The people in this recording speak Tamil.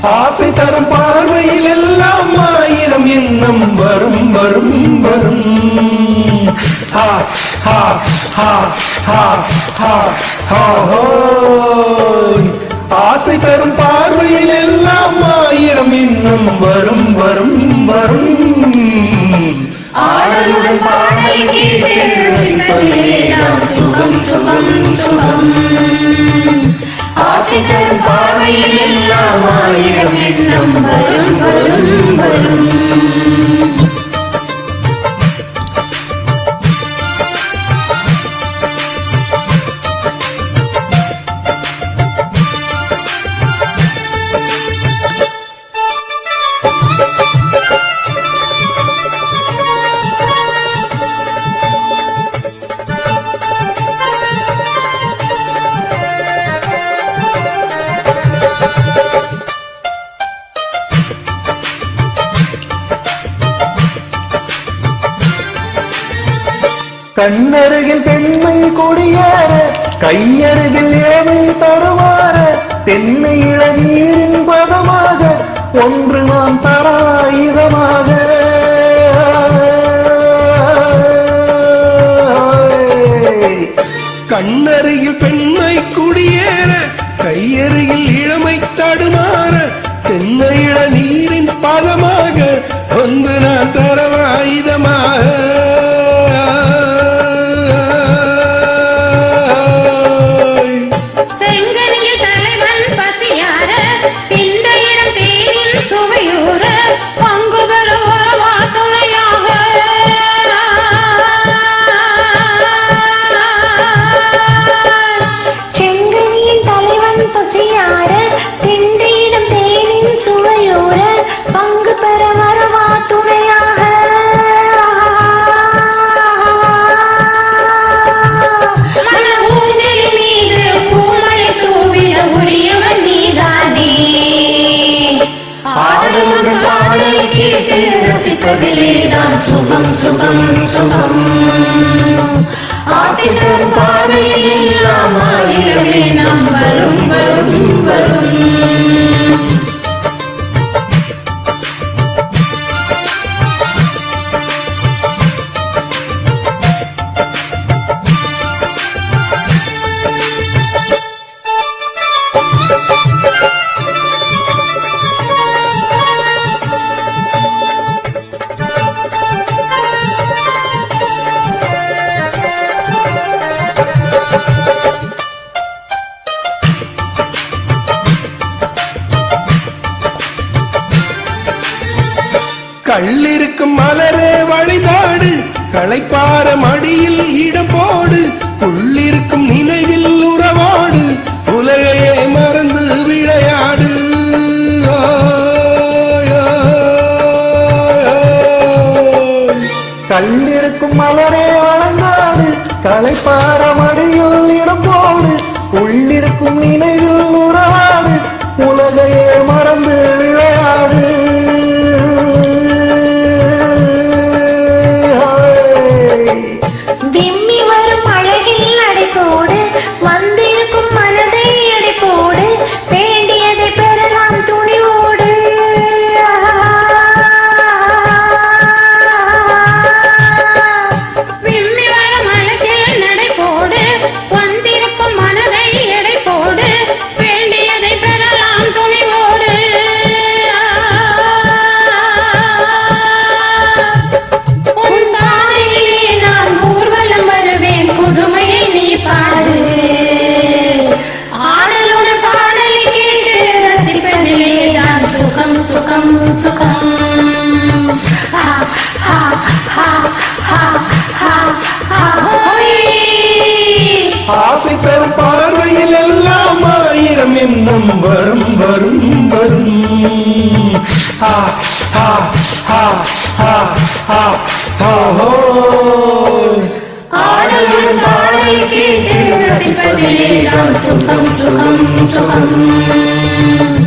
ஆசை தரும் பார்வையில் எல்லாம் ஆயிரம் எண்ணம் வரும் வரும் வரும். ஆசை தரும் பார்வையில் எல்லாம் ஆயிரம் எண்ணம் வரும் வரும் வரும். ஆடலுடன் பாடல் கேட்டு ரசிப்பதிலே நாம் சுகம் சுகம் சுகம். ஆசை தரும் பார்வையில் எல்லாம் ஆயிரம் எண்ணம் வரும் வரும் வரும். கண்ணருகில் பெண்மை கொடியேற கையருகில் இளமை தடுமாற தென்னை இளநீரின் பதமாக ஒன்று நாம் தராயுதமாக. கண்ணருகில் பெண்மை குடியேற கையருகில் இளமை தடுமாற தென்னை இளநீரின் பதமாக ஒன்று நான் தரவாயுதமாக. ரசிப்பதிலே நாம் சுகம் சுகம் சுகம். ஆசை தரும் பார்வையில் எல்லாம் ஆயிரம் எண்ணம் வரும் வரும் வரும். கள்ளிருக்கும் மலரே வழிதாடு களைப்பார மடியில் இடம் போடு உள்ளிருக்கும் நினைவில் உறவாடு உலகையே மறந்து விளையாடு. கள்ளிருக்கும் மலரே வளைந்தாடு களைப்பார மடியில் இடம் போடு உள்ளிருக்கும் நினைவில் உறவாடு உலகையே மறந்து விளையாடு. விம்மி வரும் அழகில் அடைப்போடு வந்திருக்கும் மனதை அடைப்போடு வேண்டியதை பெறலாம் துணிவோடு. விம்மி வரும் அழகில் நடைபோடு வந்திருக்கும் மனதை அடைப்போடு வேண்டியதை பெறலாம் துணிவோடு. புதுமையை நீ பாடு. ஆடலுடன் பாடலை கேட்டு ரசிப்பதிலே தான் சுகம் சுகம் சுகம். ஆசை தரும் பார்வையில் எல்லாம் ஆயிரம் எண்ணம் வரும் வரும் வரும். ஆடலுடன் பாடலை கேட்டு ரசிப்பதிலே தான் சுகம் சுகம் சுகம்.